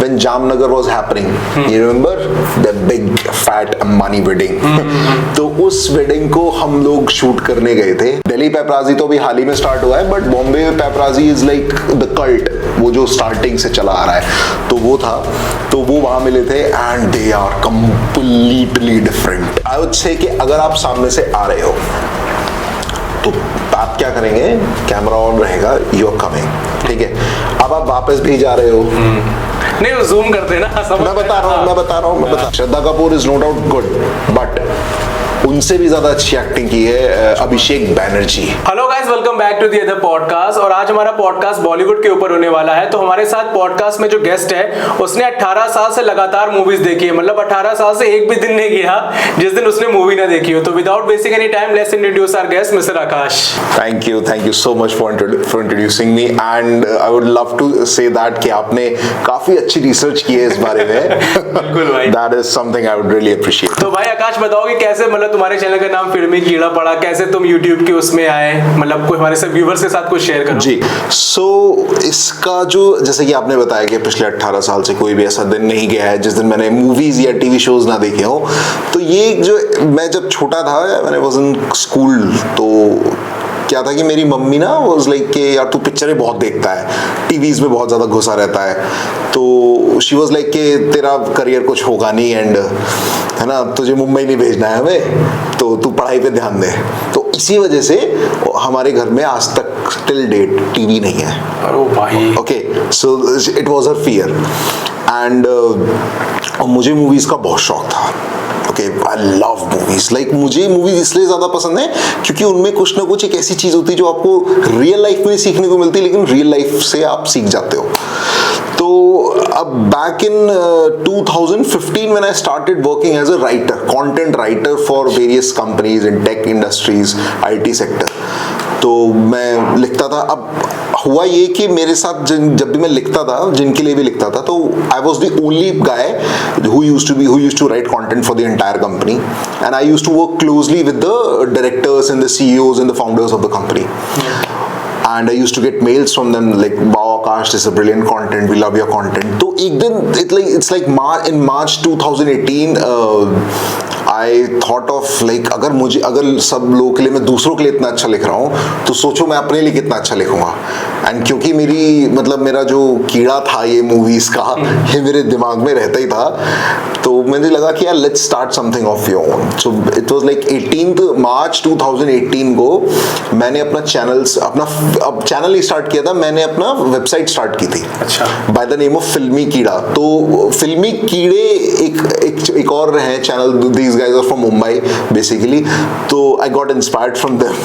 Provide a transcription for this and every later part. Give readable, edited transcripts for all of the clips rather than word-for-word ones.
when Jamnagar was happening, you remember the big fat Ambani wedding? तो उस wedding को हम लोग शूट करने गए थे. दिल्ली पेपराजी तो अभी हाल ही में स्टार्ट हुआ है, but Bombay paparazzi is like the cult, वो जो स्टार्टिंग से चला आ रहा है. तो वो था, तो वो वहां मिले थे and they are completely different. I would say कि अगर आप सामने से आ रहे हो तो आप क्या करेंगे, कैमरा ऑन रहेगा, यू आर कमिंग, ठीक है. अब आप वापस भी जा रहे हो, नहीं वो जूम करते हैं ना. मैं बता रहा हूँ. Shraddha Kapoor is no doubt good, but उनसे भी ज्यादा अच्छी एक्टिंग की है Abhishek Banerjee. Hello guys, welcome back to the other podcast. और आज हमारा पॉडकास्ट बॉलीवुड के ऊपर होने वाला है. तो हमारे साथ पॉडकास्ट में जो गेस्ट है उसने 18 साल से लगातार मूवीज देखी है. मतलब 18 साल से एक भी दिन नहीं गया जिस दिन उसने मूवी ना देखी हो. तो without wasting any time, let's introduce our guest mister Akash. Thank you so much for introducing me and I would love to say that कि आपने काफी अच्छी रिसर्च की है इस बारे में. बिल्कुल भाई, that is something I would really appreciate. तो भाई आकाश बताओगे कैसे, मतलब तुम्हारे चैनल का नाम फिल्मी कीड़ा पड़ा, कैसे तुम YouTube के उसमें आए, मतलब कोई हमारे सब व्यूअर्स के साथ कुछ शेयर करो. जी, सो इसका जो, जैसे कि आपने बताया कि पिछले 18 साल से कोई भी ऐसा दिन नहीं गया है जिस दिन मैंने मूवीज या टीवी शोज ना देखे हो. तो ये जो, मैं जब छोटा था, मैंने वाज इन स्कूल, तो क्या था कि मेरी मम्मी ना वाज लाइक कि यार तू पिक्चरें बहुत देखता है, टीवीज में बहुत ज्यादा घुसा रहता है, तो शी वाज लाइक कि तेरा करियर कुछ होगा नहीं एंड है ना, तुझे मुंबई नहीं भेजना है हमें, तो तू पढ़ाई पे ध्यान दे. तो इसी वजह से हमारे घर में आज तक टिल डेट टीवी नहीं है. अरे भाई, okay, so it was her fear and मुझे मूवीज का बहुत शौक था. Okay, I love movies. Like मुझे मूवीज इसलिए ज्यादा पसंद है क्योंकि उनमें कुछ ना कुछ एक ऐसी चीज होती है जो आपको रियल लाइफ में सीखने को मिलती है, लेकिन रियल लाइफ से आप सीख जाते हो. तो अब back in 2015 when I started working as a writer, content writer for various companies in tech industries, IT sector. तो मैं लिखता था. अब हुआ ये कि मेरे साथ जब भी मैं लिखता था, जिनके लिए भी लिखता था, तो I was the only guy who used to write content for the entire company, and I used to work closely with the directors and the CEOs and the founders of the company. And I used to get mails from them like, "Wow, Akash, this is a brilliant content. We love your content." तो एक दिन it's like in March 2018, I thought of like अगर सब लोगों के लिए, मैं दूसरों के लिए इतना अच्छा लिख रहा हूँ, तो सोचो मैं अपने लिए कितना अच्छा लिखूंगा. एंड क्योंकि मेरा जो कीड़ा था ये मूवीज का, ये मेरे दिमाग में रहता ही था, तो मुझे लगा कि यार let's start something of your own. So it was like 18 मार्च 2018 को मैंने अपना चैनल ही स्टार्ट किया था. मैंने अपना वेबसाइट स्टार्ट की थी. अच्छा. बाय द नेम ऑफ फिल्मी कीड़ा. तो फिल्मी कीड़े एक और है channel. These guys are from Mumbai basically. तो I got inspired from them.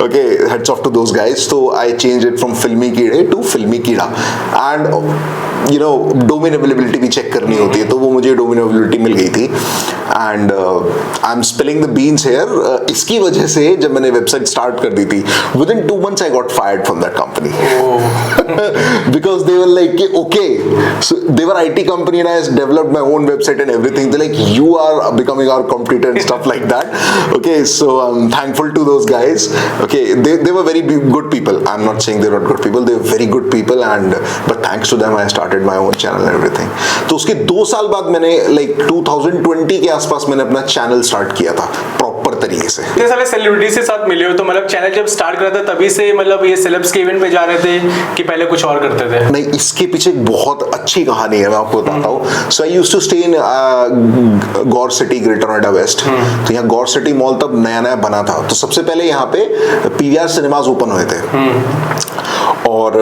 Okay, heads off to those guys. तो आई चेंज इट फ्रॉम फिल्मी कीड़े टू फिल्मी कीड़ा. And you know, domain availability भी चेक करनी होती है, तो वो मुझे डोमेन अवेलेबिलिटी मिल गई थी. And I am spilling the beans here. इसकी वजह से जब मैंने वेबसाइट स्टार्ट कर दी थी, with in 2 months I got fired from that company. Because they were like, okay, so they were IT company and I developed my own website and everything. They're like, you are becoming our competitor and stuff like that. Okay, so I'm thankful to those guys. Okay, they were very good people. I'm not saying they're not good people. They were very good people, and but thanks to them I started my own channel and everything. तो उसके 2 साल बाद मैंने like 2020 के आसपास मैंने अपना channel start किया था प्रॉपर तरीके से. इतने सारे सेलिब्रिटीज के साथ मिले हो, तो मतलब चैनल जब स्टार्ट करा था तभी से मतलब ये सेलेब्स के इवेंट पे जा रहे थे कि पहले कुछ और करते थे? नहीं, इसके पीछे एक बहुत अच्छी कहानी है, मैं आपको बताता हूँ. So I used to stay in Gaur city, Greater Noida west. तो यहाँ गौर सिटी मॉल तब नया नया बना था. तो सबसे पहले यहाँ पे PVR सिनेमाज ओपन हुए थे. और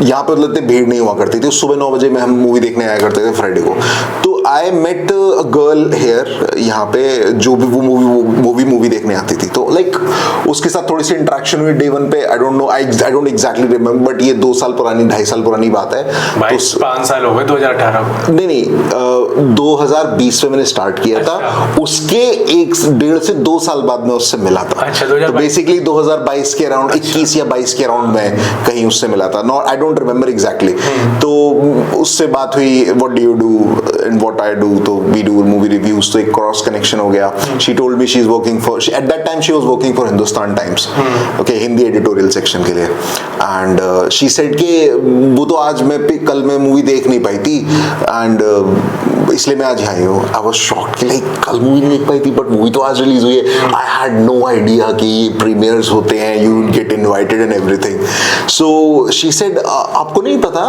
यहाँ पे मतलब भीड़ नहीं हुआ करती थी. सुबह 9 बजे में हम मूवी देखने आया करते थे फ्राइडे को. तो I met a girl here यहाँ पे, जो भी वो मूवी देखने आती थी. तो लाइक उसके साथ थोड़ी सी इंटरेक्शन हुई डे 1 पे. आई don't no, I don't exactly remember, but ये 2 साल पुरानी, 2.5 साल पुरानी बात है. भाई, 5 साल हो गए. 2018 को नहीं, 2020 में मैंने स्टार्ट किया था. उसके 1.5 से 2 साल बाद में उससे मिला था. अच्छा, तो बेसिकली 2022 के अराउंड, 21 या 22 के अराउंड में कहीं उससे मिला था. Not, I don't remember exactly. तो उससे बात हुई, what do you do, in what I do, तो वी डू मूवी रिव्यूज, तो एक क्रॉस कनेक्शन हो गया. She told me she is working for, at that time she was working for Hindustan times, okay, Hindi editorial section के लिए. And she said कि वो तो आज कल मैं मूवी देख नहीं पाई थी एंड इसलिए मैं आज आई हूँ. आई वाज शॉक्ड कि लाइक कल मूवी नहीं देख पाई थी बट मूवी तो आज रिलीज हुई है. आई हैड नो आइडिया कि प्रीमियर्स होते हैं, you get invited and everything. So she said आपको नहीं पता?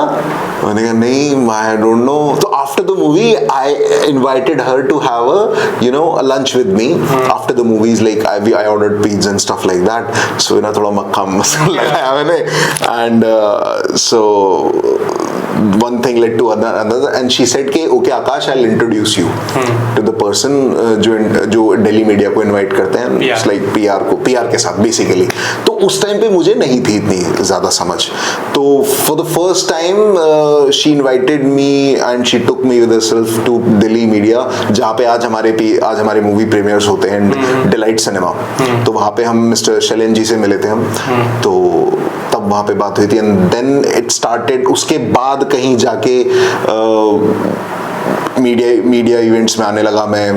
मैंने कहा नहीं, आई डोंट नो. तो after the movie I invited her to have a you know lunch with me after the movies. Like I ordered pizza and stuff like that. So ना थोड़ा मक्खा मसाला लगाया मैंने and so one thing led to another and she said कि okay Akash, I'll introduce you to the person जो Delhi media को invite करते हैं, it's like PR के साथ बेसिकली. तो उस टाइम पे मुझे नहीं थी इतनी ज़्यादा समझ. तो for the first time she invited me and she took me with herself to Delhi media, जहाँ पे आज हमारे मूवी प्रीमियर्स होते हैं डिलाइट सिनेमा. तो वहाँ पे हम मिस्टर शैलेन जी से मिले थे हम. तो तब वहाँ पे बात हुई थी एंड देन इट स्टार्टेड. उसके बाद कहीं जाके मीडिया इवेंट्स में आने लगा मैं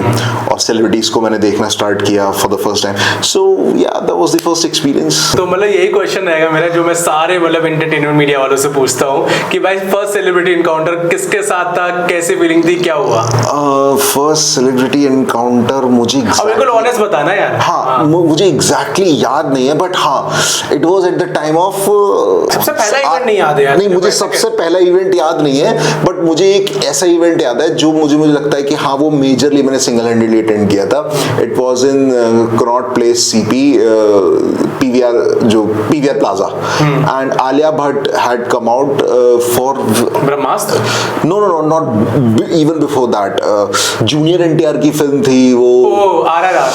और सेलिब्रिटीज को मैंने देखना स्टार्ट किया फॉर द फर्स्ट टाइम. सो या that was the first experience. तो मतलब यही क्वेश्चन रहेगा मेरा जो मैं सारे मतलब एंटरटेनमेंट मीडिया वालों से पूछता हूँ कि भाई फर्स्ट सेलिब्रिटी इनकाउंटर किसके साथ था, कैसी फीलिंग थी, क्या हुआ? फर्स्ट सेलिब्रिटी इनकाउंटर मुझे बिल्कुल ऑनेस्ट बताना यार. हाँ, मुझे एग्जैक्टली याद नहीं है बट हाँ, it was at the time of सबसे पहला इवेंट नहीं याद है यार. नहीं, मुझे सबसे पहला इवेंट याद नहीं है बट मुझे एक ऐसा इवेंट याद है जो मुझे लगता है कि हाँ वो मेजरली मैंने सिंगल हैंडेडली अटेंड किया था. It was in Connaught Place CP PVR plaza and Alia Bhatt had come out for Brahmastra. No not even before that. Junior NTR की फिल्म थी वो, RRR.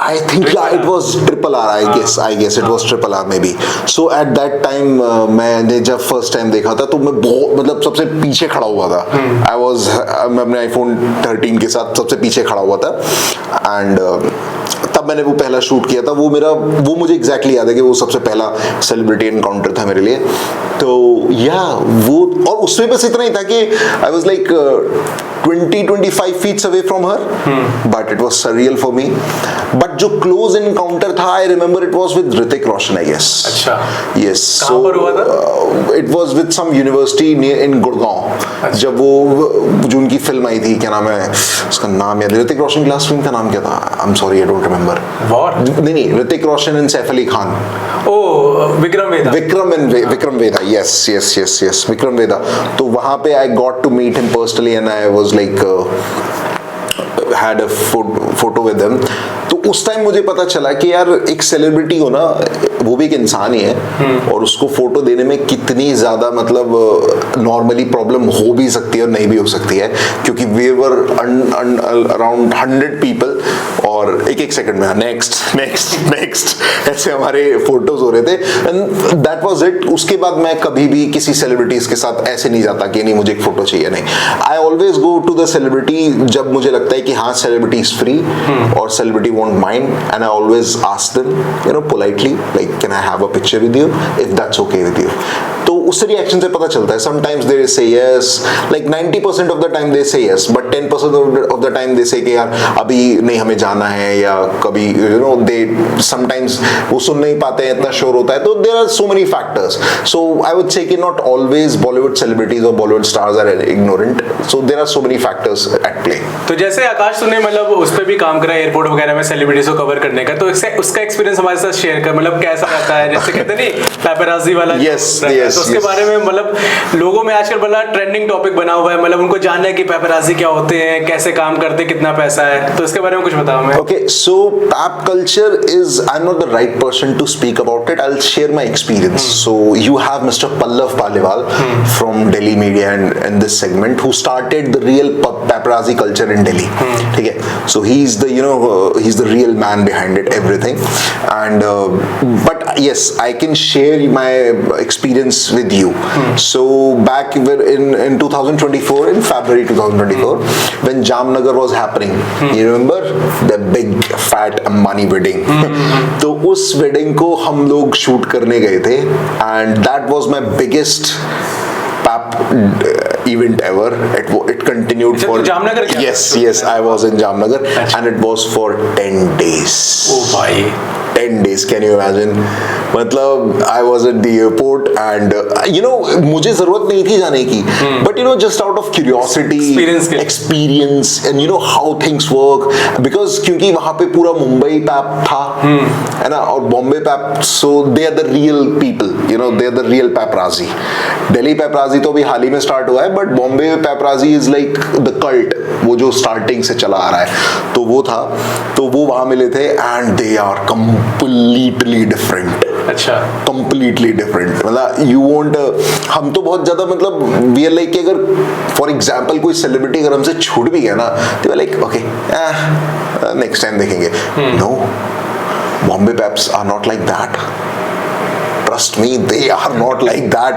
I think yeah, it was RRR. I guess it was RRR maybe. So at that time मैंने जब first time देखा था तो मैं बहुत मतलब सबसे पीछे खड़ा हुआ था. मैं अपने iPhone 13 के साथ सबसे पीछे खड़ा हुआ था एंड तब मैंने वो पहला शूट किया था. वो मुझे एग्जैक्टली याद है कि वो सबसे पहला सेलिब्रिटी एनकाउंटर था मेरे लिए. तो या वो, और उसमें बस इतना ही था कि आई was like 20-25 feet away from her, but it was surreal for me. But जो क्लोज एनकाउंटर था, I remember it was with Hrithik Roshan, I guess. अच्छा. यस. कहाँ पर हुआ था? It was with some university near in Gurgaon. जब वो जो उनकी फिल्म आई थी, क्या नाम है उसका, नाम याद, ऋतिक रोशन की लास्ट फिल्म का नाम क्या था? I am sorry, I don't remember. नहीं, ऋतिक रोशन एंड सैफ अली खान. विक्रम वेदा. यस, विक्रम वेदा. तो वहां पे I got to meet him personally and I was like had a photo with them. तो उस टाइम मुझे पता चला कि यार एक सेलिब्रिटी हो ना, वो भी एक इंसान ही है और उसको फोटो देने में कितनी ज्यादा मतलब नॉर्मली प्रॉब्लम हो भी सकती है और नहीं भी हो सकती है, क्योंकि वी वर अराउंड 100 पीपल और एक सेकंड में नेक्स्ट ऐसे हमारे फोटोज हो रहे थे एंड दैट वाज इट. उसके बाद मैं कभी भी किसी सेलिब्रिटीज के साथ ऐसे नहीं जाता कि नहीं मुझे एक फोटो चाहिए. नहीं, I always go to the celebrity जब मुझे लगता है कि हाँ सेलिब्रिटी इज फ्री और celebrity won't mind, and I always ask them you know politely like can I have a picture with you if that's okay with you. तो उस reaction से पता चलता है. Sometimes they say yes, like 90% of the time they say yes, but 10% of the time they say कि यार अभी नहीं हमें जाना है, या कभी यू नो दे समटाइम्स वो सुन नहीं पाते हैं, इतना शोर होता है. तो there are so many factors. So I would say कि नॉट ऑलवेज बॉलीवुड सेलिब्रिटीज और Bollywood stars are ignorant. So there are so many factors at play. तो जैसे आकाश तूने मतलब उस पर भी काम करा एयरपोर्ट वगैरह में सेलिब्रिटीज को कवर करने का, तो उसका एक्सपीरियंस हमारे साथ शेयर कर. मतलब कैसा रहता है, जैसे कहते नहीं पैपराजी वाला. यस. तो उसके बारे में मतलब लोगों में आजकल बड़ा ट्रेंडिंग टॉपिक बना हुआ है, मतलब उनको जानना है कि पैपराजी क्या होते हैं, कैसे काम करते हैं, कितना पैसा है. तो इसके बारे में कुछ बताओ. मैं Okay, so pap culture is, I'm not the right person to speak about it. I'll share my experience. So you have Mr. Pallav Paliwal from Delhi Media and this segment who started the real paparazzi culture in Delhi. ठीक है. So he's the he's the real man behind it, everything. And but yes, I can share my experience with you. So back in 2024, in February 2024, when Jamnagar was happening, you remember the big fat Ambani wedding? तो उस wedding को हम लोग shoot करने गए थे, and that was my biggest pap event ever. It continued अच्छा, for तो जामनगर क्या? yes, I was in Jamnagar and it was for 10 days. ओ भाई 10 days, can you imagine? मतलब I was at the airport and मुझे जरूरत नहीं थी जाने की, but just out of curiosity, experience and how things work, because क्योंकि वहाँ पे पूरा मुंबई पैप था, है ना, और Bombay pap, so they are the real people, they are the real paparazzi. Delhi paparazzi तो अभी हाल ही में स्टार्ट हुआ है, but Bombay paparazzi is like the cult, वो जो स्टार्टिंग से चला आ रहा है, तो वो था, तो वो वहाँ मिले थे and they are completely different. अच्छा, completely different. मतलब you won't हम तो बहुत ज्यादा मतलब we are like कि अगर for example कोई सेलिब्रिटी अगर हमसे छूट भी गया ना, तो we are like okay, next time देखेंगे. No, Bombay Paps are not like that. Trust me, they are not like that.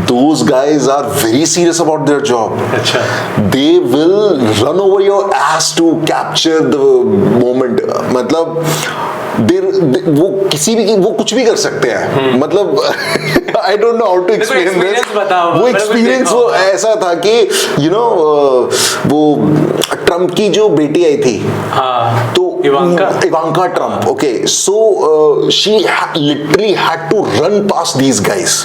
Those guys are very serious about their job. अच्छा, They will run over your ass to capture the moment. मतलब वो किसी भी वो कुछ भी कर सकते हैं, मतलब I don't know how to explain this. वो एक्सपीरियंस वो ऐसा था कि वो ट्रम्प की जो बेटी आई थी, हाँ, तो Ivanka Trump, okay, so she literally had to run past these guys,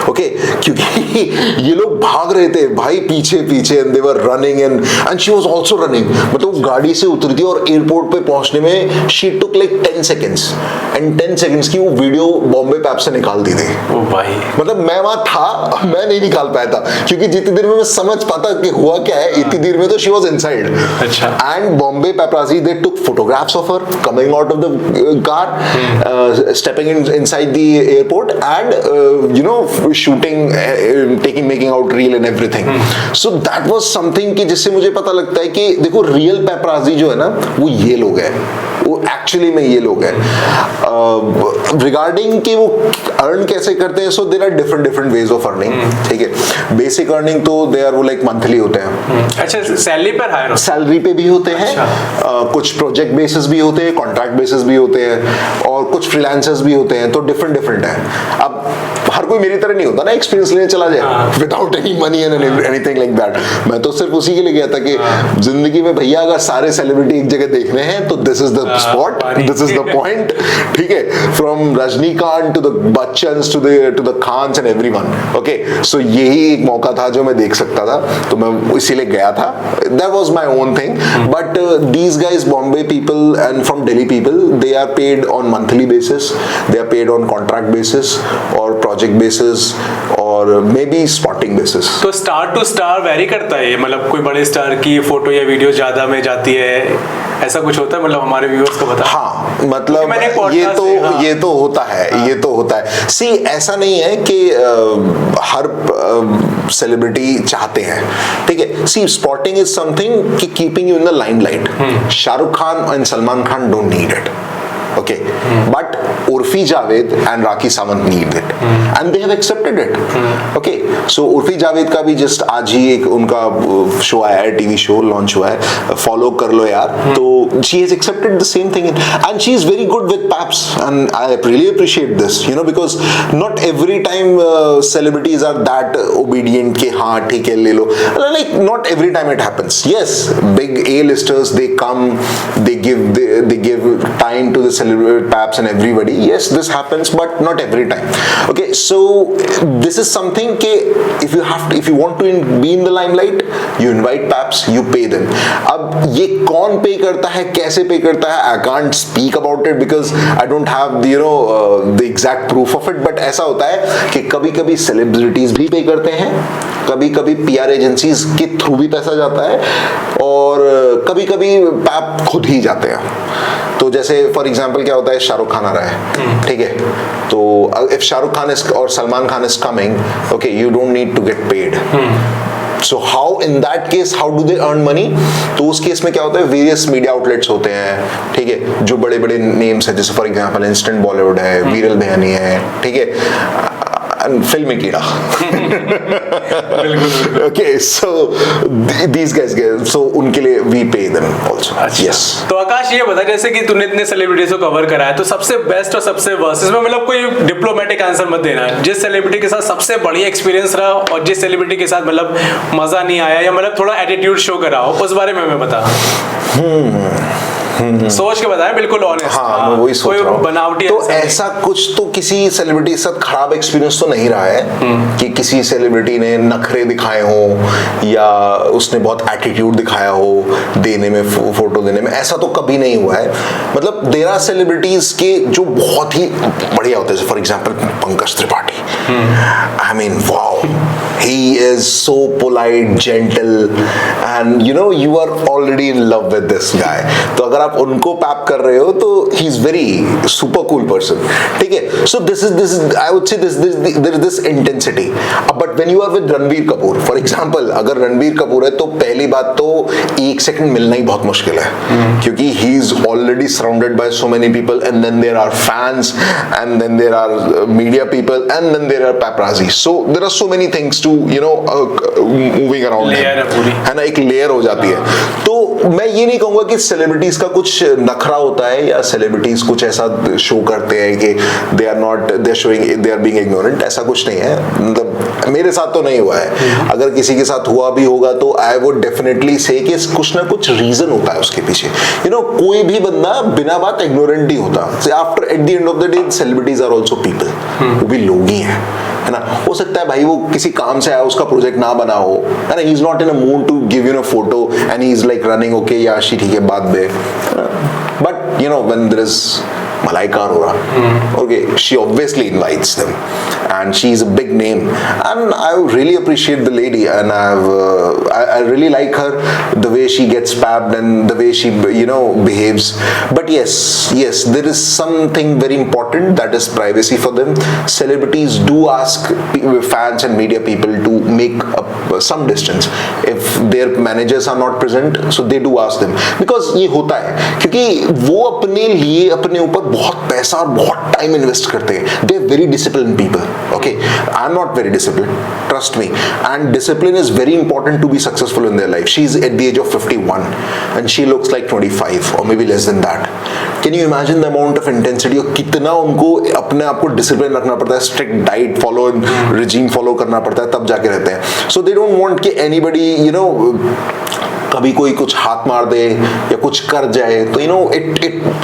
okay, क्योंकि ये लोग भाग रहे थे भाई पीछे पीछे, and they were running and she was also running. मतलब गाड़ी से उतरी थी और एयरपोर्ट पे पहुंचने में she took like 10 seconds, and 10 seconds की वो वीडियो बॉम्बे पैप से निकाल दी थी. ओ भाई, मतलब मैं वहां था, मैं नहीं निकाल पाया था, क्योंकि जितनी देर में मैं समझ पाता कि हुआ क्या है, इतनी देर में तो शी वाज इनसाइड. अच्छा, and Bombay paparazzi, they took photographs of her coming out of the car, stepping inside the airport, and shooting, making out reel and everything. So that was something कि जिससे मुझे पता लगता है कि देखो रियल paparazzi जो है ना, वो ये लोग हैं, वो एक्चुअली में ये लोग हैं. रिगार्डिंग कि वो अर्न कैसे करते हैं, so there are different ways of earning. ठीक है, बेसिक अर्निंग तो दे आर वो लाइक मंथली होते हैं. अच्छा, सैलरी पर हायर, सैलरी पे भी होते हैं. अच्छा. कुछ प्रोजेक्ट बेसिस भी होते हैं, कॉन्ट्रैक्ट बेसिस भी होते हैं, और कुछ फ्रीलांसर्स भी होते हैं, तो डिफरेंट है. अब हर कोई मेरी तरह नहीं होता ना, एक्सपीरियंस लेने चला जाए without any money and anything like that. मैं तो सिर्फ उसी के लिए गया था कि जिंदगी में भैया अगर सारे सेलिब्रिटी एक जगह देखने हैं तो this is the spot, this is the point. ठीक है, from Rajinikanth to the Bachchans to the Khans and everyone. Okay, so यही एक मौका था जो मैं देख सकता था, तो मैं इसीलिए गया था. That was my own thing. But these guys, Bombay people and from Delhi people, they are paid on monthly basis, they are paid on contract basis or project basis or maybe spotting basis. तो star to star very करता है, मतलब कोई बड़े star की photo या video ज्यादा में जाती है, ऐसा कुछ होता है? मतलब हमारे व्यूअर्स को बता. हाँ, मतलब ये तो होता है. ये तो होता है. सी, ऐसा नहीं है कि हर सेलिब्रिटी चाहते हैं. ठीक है, सी, स्पॉटिंग इज समथिंग कि keeping you in the limelight. Shahrukh Khan and Salman Khan don't need it. Okay, but Urfi Javed and Rakhi Sawant need it, and they have accepted it. Okay, so Urfi Javed का भी just आज ही एक उनका show आया है, TV show launch हुआ है, follow कर लो यार. तो she has accepted the same thing, and she is very good with paps, and I really appreciate this, because not every time celebrities are that obedient कि हाँ ठीक है ले लो. Like not every time it happens. Yes, big A-listers, they come, they give time to the paps and everybody. Yes, this happens, but not every time. Okay, so this is something कि if you want to be in the limelight, you invite paps, you pay them. अब ये कौन पे करता है, कैसे पे करता है, I can't speak about it because I don't have the exact proof of it. But ऐसा होता है कि कभी-कभी celebrities भी पे करते हैं, कभी-कभी PR एजेंसीज के थ्रू भी पैसा जाता है, और कभी-कभी पैप खुद ही जाते हैं. तो जैसे फॉर एग्जांपल क्या होता है, शाहरुख खान आ रहा है, ठीक है, तो इफ शाहरुख खान और Salman Khan is coming, okay, you don't need to get paid. So how in that case how do they earn money? तो उस केस में क्या होता है, वेरियस मीडिया आउटलेट्स होते हैं, ठीक है, जो बड़े बड़े नेम्स है, जैसे फॉर एग्जांपल इंस्टेंट बॉलीवुड है, वीरल बयानी है, ठीक है, फिल्मी कीड़ा. बिल्कुल. Okay, so these guys so उनके लिए we pay them also. Yes. तो आकाश ये बता, जैसे कि तूने इतने सेलिब्रिटीज को कवर करा है, तो सबसे बेस्ट और सबसे वर्स्ट, इसमें मतलब कोई डिप्लोमेटिक आंसर मत देना, जिस सेलिब्रिटी के साथ सबसे बढ़िया एक्सपीरियंस रहा और जिस सेलिब्रिटी के साथ मतलब मजा नहीं आया या मतलब थोड़ा एटीट्यूड शो करा हो, उस बारे में मैं बता. सोच के बताएं, बिल्कुल ऑनेस्ट. हाँ, मैं वही सोच रहा हूँ. बनावटी तो ऐसा कुछ तो किसी सेलिब्रिटी के साथ खराब एक्सपीरियंस तो नहीं रहा है कि किसी सेलिब्रिटी ने नखरे दिखाए हो या उसने बहुत एटीट्यूड दिखाया हो देने में, फोटो देने में. ऐसा तो कभी नहीं हुआ है. मतलब देयर आर सेलिब्रिटीज के जो बहुत ही बढ़िया होते हैं. For example Pankaj Tripathi. I mean wow, he is so polite, gentle, and you know you are already in love with this guy. तो अगर आप उनको पैप कर रहे हो तो he is very super cool person. ठीक है. So this is I would say there is this intensity. But when you are with Ranbir Kapoor, for example, अगर रणबीर कपूर है तो पहली बात तो एक सेकंड मिलना ही बहुत मुश्किल है, क्योंकि he is already surrounded by so many people, and then there are fans, and then there are media people, and then there are paparazzi. So there are so many things to moving around है ना, एक layer हो जाती है. तो मैं ये नहीं कहूंगा कि सेलिब्रिटीज का कुछ नखरा होता है या सेलिब्रिटीज कुछ ऐसा शो करते हैं कि they are showing they are being ignorant. ऐसा कुछ नहीं है. मतलब मेरे साथ तो नहीं हुआ है. अगर किसी के साथ हुआ भी होगा तो आई वुड डेफिनेटली से कि कुछ ना कुछ रीजन होता है उसके पीछे. कोई भी बंदा बिना बात इग्नोरेंट ही होता. After at the end of the day celebrities are also people. वो भी लोग ही हैं, है ना. हो सकता है भाई वो किसी काम से आया, उसका प्रोजेक्ट ना बना हो, है ना. He is not in a mood to give you a photo and he is like running okay Yashi ठीक है बाद में. But when there is Malaika Arora, okay, she obviously invites them, and she's a big name, and I really appreciate the lady, and I really like her, the way she gets papped and the way she behaves. But yes, there is something very important, that is privacy for them. Celebrities do ask fans and media people to make up some distance if their managers are not present, so they do ask them, because ये होता है क्योंकि वो अपने लिए अपने ऊपर बहुत पैसा और बहुत टाइम इन्वेस्ट करते हैं. They are very discipline people. Okay, I am not very discipline, trust me, and discipline is very important to be successful in their life. She is at the age of 51 and she looks like 25 और मे be less than that. Can you imagine the amount of intensity और कितना उनको अपने आप को discipline रखना पड़ता है. Strict diet follow, regime follow करना पड़ता है, तब जाके रहते हैं. सो दे डोंट वांट कि एनीबडी कभी कोई कुछ हाथ मार दे या कुछ कर जाए. तो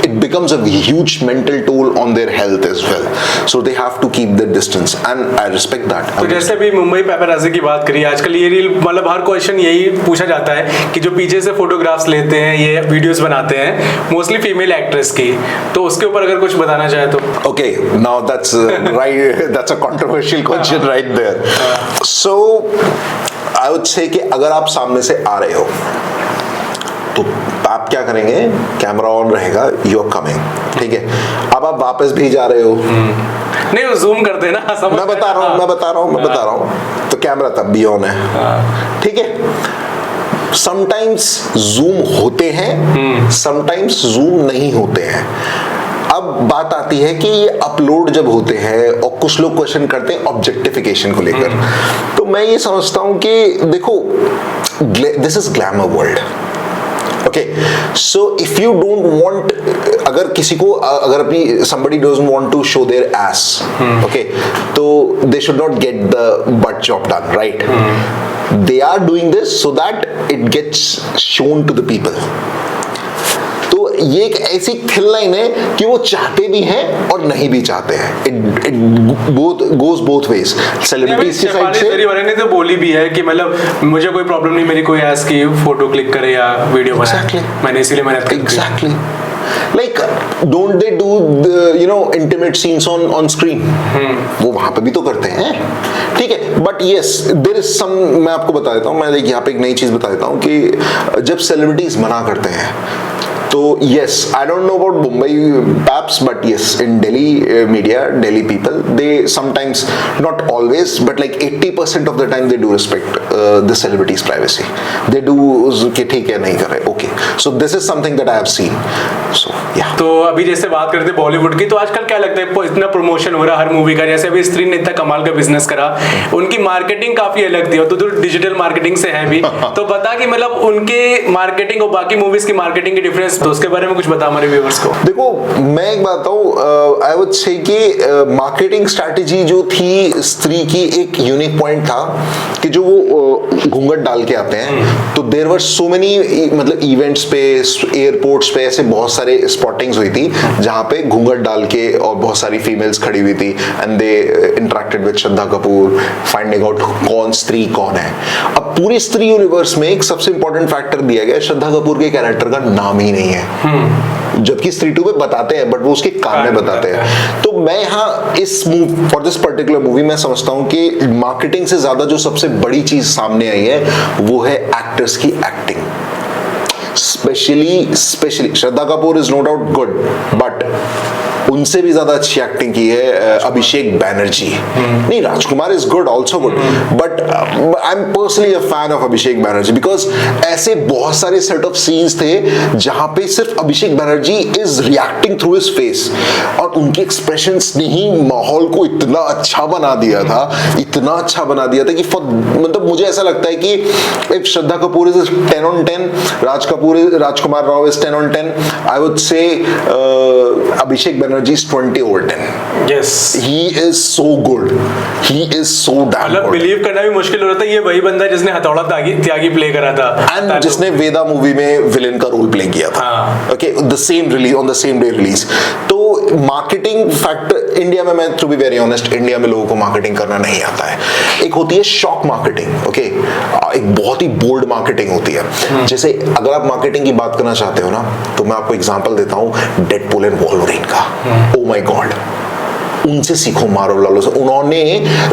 it becomes a huge mental toll on their health as well. So they have to keep their distance, and I respect that. तो जैसे भी मुंबई पेपराजी की बात करी, आजकल ये रील मतलब हर क्वेश्चन यही पूछा जाता है कि जो पीछे से फोटोग्राफ्स लेते हैं, ये वीडियोस बनाते हैं, मोस्टली फीमेल एक्ट्रेस की, तो उसके ऊपर अगर कुछ बताना चाहे तो. Okay, now that's right. That's a controversial question right there. So I would say कि अगर आप सामने से आ रहे हो तो आप क्या करेंगे, कैमरा ऑन रहेगा, यू आर कमिंग, ठीक है. अब आप वापस भी जा रहे हो, नहीं वो जूम करते हैं ना, मैं बता रहा हूँ तो कैमरा तब भी ऑन है, ठीक है. समटाइम्स जूम होते हैं, समटाइम्स जूम नहीं होते हैं. अब बात आती है कि ये अपलोड जब होते हैं और कुछ लोग क्वेश्चन करते हैं ऑब्जेक्टिफिकेशन को लेकर, तो मैं ये समझता हूं कि देखो, this is glamour world. Okay, so if you don't want, अगर किसी को अगर अपनी somebody doesn't want to show their ass, okay, तो they should not get the butt job done, right? They are doing this so that it gets shown to the people. तो ये एक ऐसी थिन लाइन है कि वो चाहते भी हैं और नहीं भी चाहते हैं. It goes both ways. Celebrities की साइड से ने तो बोली भी है कि मतलब मुझे कोई प्रॉब्लम नहीं, मेरी कोई ऐस की फोटो क्लिक करे या वीडियो बनाए, मैंने इसीलिए मैंने exactly like don't they do the intimate scenes on screen? वो वहां पे भी तो करते हैं, ठीक है. But yes, there is some, मैं आपको बता देता हूँ, मैं यहाँ पे एक नई चीज बता देता हूँ कि जब सेलिब्रिटीज मना करते हैं तो yes, I don't know about Mumbai perhaps, but yes, in Delhi media, Delhi people, they sometimes, not always, but like 80% of the time they do respect the celebrity's privacy. They do कि ठीक है नहीं कर रहे, okay. So this is something that I have seen. So yeah. तो अभी जैसे बात करते हैं बॉलीवुड की, तो आजकल क्या लगता है इतना प्रमोशन हो रहा है हर मूवी का, जैसे अभी स्त्री ने इतना कमाल का बिजनेस करा, उनकी मार्केटिंग काफी अलग थी, और तो डिजिटल मार्केटिंग से है भी, तो बता कि मतलब उनके मार्केटिंग और बाकी मूवीज की मार्केटिंग की डिफरेंस, तो उसके बारे में कुछ बता हमारे व्यूअर्स को। देखो मैं एक बात बताऊं, आई वुड से कि मार्केटिंग स्ट्रैटेजी जो थी स्त्री की, एक यूनिक पॉइंट था कि जो वो घूंघट डाल के आते हैं, तो देयर वर सो मेनी, मतलब इवेंट्स पे, एयरपोर्ट्स पे ऐसे बहुत सारे स्पॉटिंग्स हुई थी जहां पे घूंघट डाल के और बहुत सारी फीमेल्स खड़ी हुई थी, and they interacted with Shraddha Kapoor, finding out कौन स्त्री कौन है। अब पूरी स्त्री यूनिवर्स में एक सबसे इंपॉर्टेंट फैक्टर दिया गया, श्रद्धा कपूर के कैरेक्टर का नाम ही नहीं है, जबकि स्त्री 2 में बताते हैं, बट वो उसके काम में बताते हैं। तो मैं यहाँ इस फॉर दिस पर्टिकुलर मूवी मैं समझता हूँ कि मार्केटिंग से ज्यादा जो सबसे बड़ी चीज सामने आई है वो है एक्टर्स की acting. Specially Shraddha Kapoor is no doubt good, but उनसे भी ज्यादा अच्छी एक्टिंग की है अभिषेक बैनर्जी। नहीं, Rajkumar is good, also good, but I am personally a fan of Abhishek Banerjee, because ऐसे बहुत सारे सेट ऑफ सीन्स थे जहां पे सिर्फ Abhishek Banerjee is reacting through his face, और उनके एक्सप्रेशंस ने ही माहौल को इतना अच्छा बना दिया था, इतना अच्छा बना दिया था कि मतलब मुझे ऐसा लगता है कि if Shraddha Kapoor is 10 on 10, Rajkumar Rao is 10 on 10, I would से अभिषेक Banerjee is 20 over 10. Yes. He is so good. He is so damn मतलब good. बिलीव करना भी मुश्किल हो रहा था, ये वही बंदा जिसने हथौड़ा त्यागी प्ले करा था, एंड जिसने वेदा मूवी में विलेन का रोल प्ले किया था। Okay, the same release, on the same day release. तो मार्केटिंग फैक्टर इंडिया में, मैं to be very honest, India में लोगों को मार्केटिंग करना नहीं आता है। एक होती है शॉक मार्केटिंग, ओके, एक बहुत ही बोल्ड मार्केटिंग होती है। जैसे अगर आप मार्केटिंग की बात करना चाहते हो ना, तो मैं आपको एग्जांपल देता हूँ डेडपूल एंड वोल्वरिन का। ओ माय गॉड, उनसे सीखो मार्वल वालों से, उन्होंने